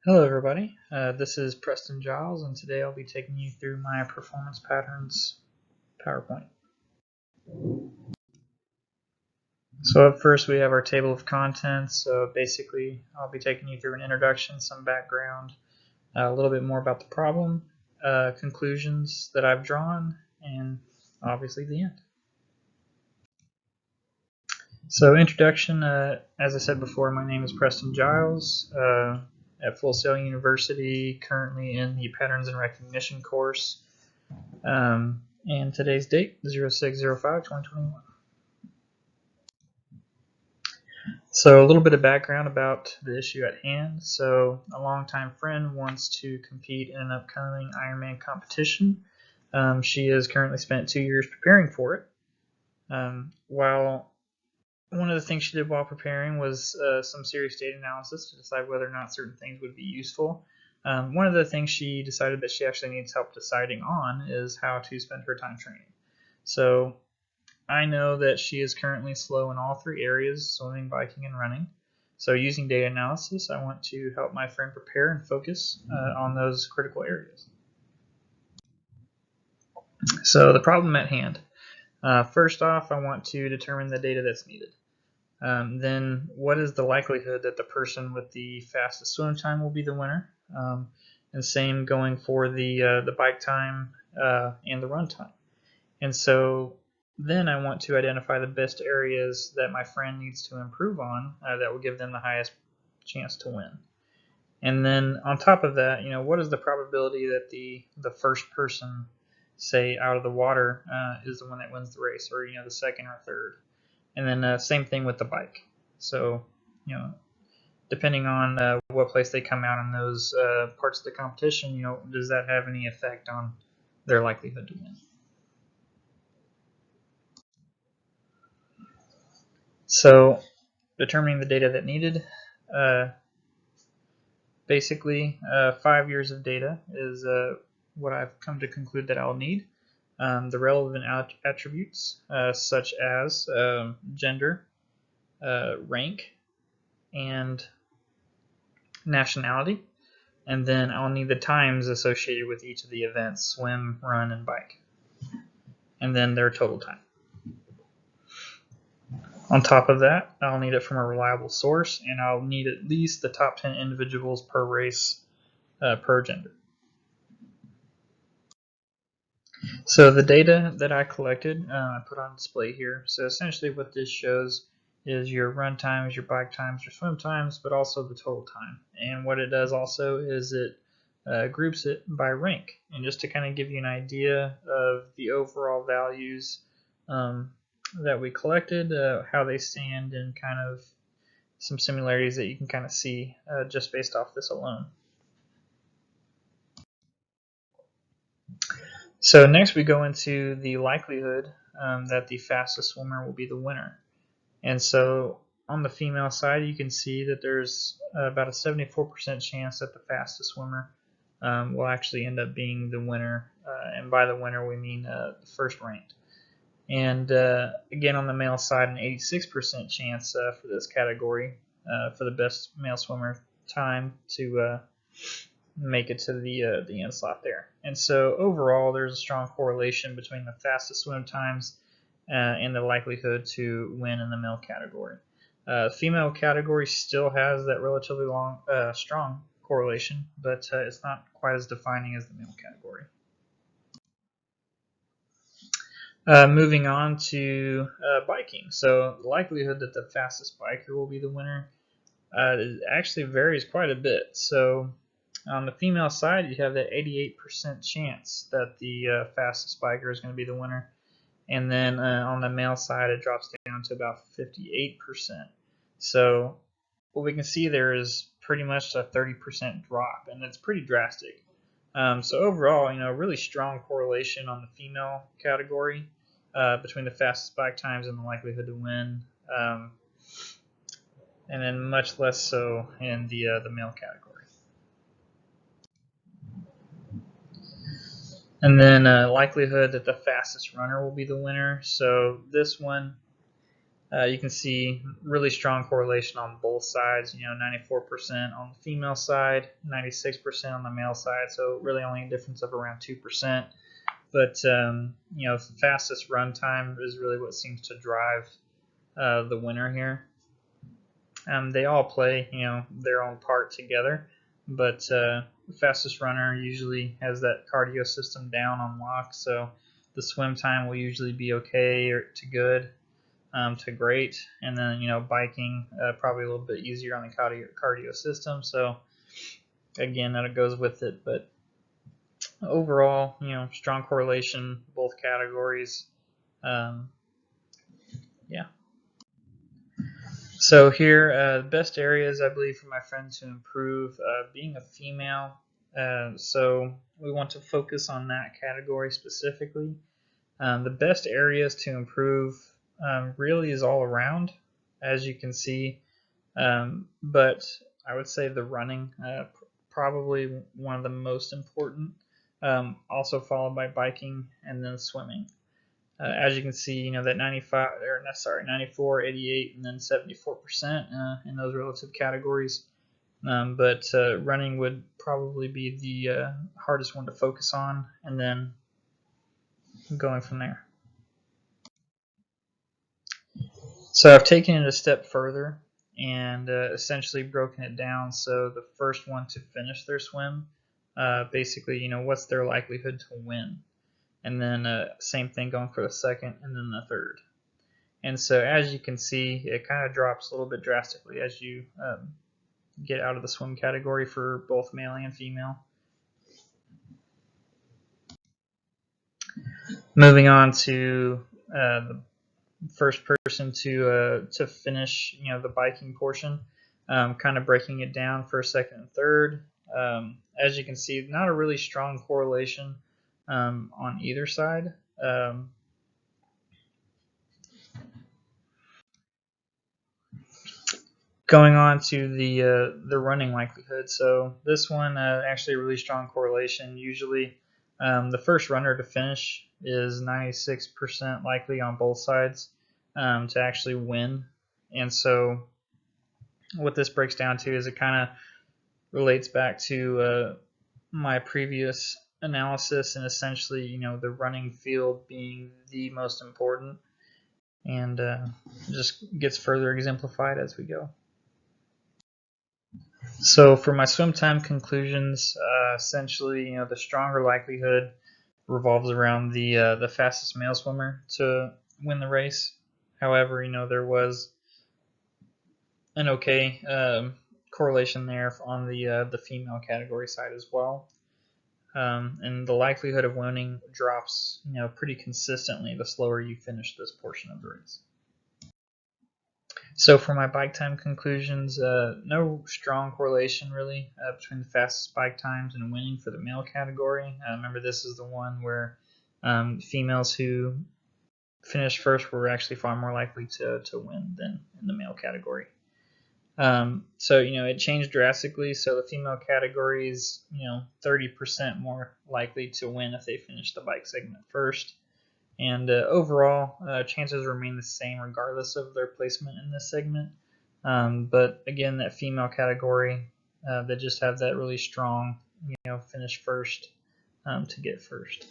Hello everybody, this is Preston Giles, and today I'll be taking you through my performance patterns PowerPoint. So up first we have our table of contents. So basically I'll be taking you through an introduction, some background, a little bit more about the problem, conclusions that I've drawn, and obviously the end. So introduction, as I said before, my name is Preston Giles. At Full Sail University, currently in the Patterns and Recognition course. And today's date, 06/05/2021. So a little bit of background about the issue at hand. So a longtime friend wants to compete in an upcoming Ironman competition. She has currently spent 2 years preparing for it. While one of the things she did while preparing was some serious data analysis to decide whether or not certain things would be useful. One of the things she decided that she actually needs help deciding on is how to spend her time training. So I know that she is currently slow in all three areas, swimming, biking, and running. So using data analysis, I want to help my friend prepare and focus on those critical areas. So the problem at hand. First off, I want to determine the data that's needed. Then what is the likelihood that the person with the fastest swim time will be the winner? And same going for the bike time and the run time. And so then I want to identify the best areas that my friend needs to improve on that will give them the highest chance to win. And then on top of that, what is the probability that the first person, say out of the water, is the one that wins the race, or the second or third? And then same thing with the bike. So depending on what place they come out in those parts of the competition, does that have any effect on their likelihood to win? So determining the data that needed, basically 5 years of data is what I've come to conclude that I'll need. The relevant attributes such as gender, rank, and nationality. And then I'll need the times associated with each of the events: swim, run, and bike. And then their total time. On top of that, I'll need it from a reliable source, and I'll need at least the top 10 individuals per race per gender. So the data that I collected, I put on display here. So essentially what this shows is your run times, your bike times, your swim times, but also the total time. And what it does also is it groups it by rank. And just to kind of give you an idea of the overall values that we collected, how they stand, and kind of some similarities that you can kind of see just based off this alone. So next we go into the likelihood that the fastest swimmer will be the winner. And so on the female side, you can see that there's about a 74% chance that the fastest swimmer will actually end up being the winner. And by the winner, we mean the first ranked. And again, on the male side, an 86% chance for this category for the best male swimmer time to make it to the end slot there. And so overall, there's a strong correlation between the fastest swim times and the likelihood to win in the male category. Female category still has that relatively strong correlation, but it's not quite as defining as the male category. Moving on to biking. So the likelihood that the fastest biker will be the winner actually varies quite a bit. So on the female side, you have that 88% chance that the fastest biker is going to be the winner. And then on the male side, it drops down to about 58%. So what we can see there is pretty much a 30% drop, and it's pretty drastic. So overall, really strong correlation on the female category between the fastest bike times and the likelihood to win, and then much less so in the male category. And then likelihood that the fastest runner will be the winner. So this one, You can see really strong correlation on both sides. 94% on the female side, 96% on the male side. So really only a difference of around 2%. But the fastest run time is really what seems to drive the winner here. They all play their own part together, but the fastest runner usually has that cardio system down on lock. So the swim time will usually be okay or to good. To great, and then biking probably a little bit easier on the cardio system. So again, that goes with it. But overall, strong correlation both categories. Yeah. So here, the best areas I believe for my friend to improve, being a female. So we want to focus on that category specifically. The best areas to improve really is all around, as you can see, but I would say the running probably one of the most important, also followed by biking and then swimming. As you can see, that 94, 88, and then 74% in those relative categories. But running would probably be the hardest one to focus on, and then going from there. So I've taken it a step further and essentially broken it down. So the first one to finish their swim, basically, what's their likelihood to win? And then same thing going for the second and then the third. And so as you can see, it kind of drops a little bit drastically as you get out of the swim category for both male and female. Moving on to the first person to finish the biking portion, kind of breaking it down for second and third. As you can see, not a really strong correlation on either side. Going on to the running likelihood. So this one actually a really strong correlation. Usually the first runner to finish is 96% likely on both sides to actually win. And so what this breaks down to is it kind of relates back to my previous analysis, and essentially the running field being the most important, and just gets further exemplified as we go. So for my swim time conclusions, essentially, the stronger likelihood revolves around the fastest male swimmer to win the race. However, there was an okay correlation there on the female category side as well. And the likelihood of winning drops, pretty consistently the slower you finish this portion of the race. So for my bike time conclusions, no strong correlation really between the fastest bike times and winning for the male category. Remember, this is the one where females who finished first were actually far more likely to win than in the male category. So it changed drastically. So the female category is 30% more likely to win if they finish the bike segment first. And overall, chances remain the same regardless of their placement in this segment. But again, that female category, they just have that really strong, finish first to get first.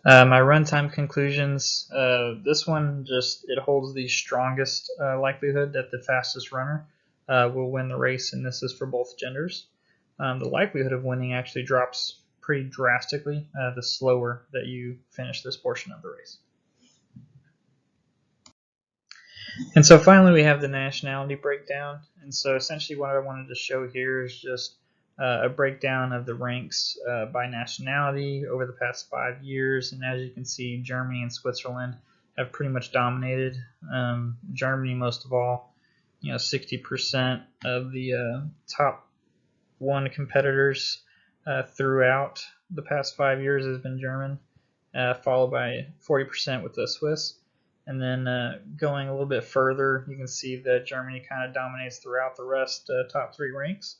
My runtime conclusions. This one it holds the strongest likelihood that the fastest runner will win the race, and this is for both genders. The likelihood of winning actually drops pretty drastically the slower that you finish this portion of the race. And so finally we have the nationality breakdown. And so essentially what I wanted to show here is just a breakdown of the ranks by nationality over the past 5 years. And as you can see, Germany and Switzerland have pretty much dominated. Germany most of all, 60% of the top 1 competitors throughout the past 5 years has been German, followed by 40% with the Swiss. And then going a little bit further, you can see that Germany kind of dominates throughout the rest top 3 ranks.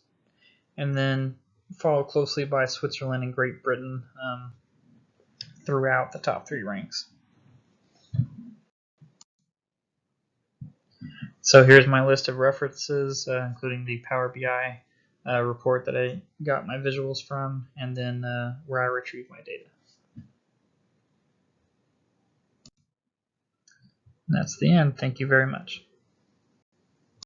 And then followed closely by Switzerland and Great Britain throughout the top 3 ranks. So here's my list of references, including the Power BI report that I got my visuals from, and then where I retrieve my data. And that's the end. Thank you very much.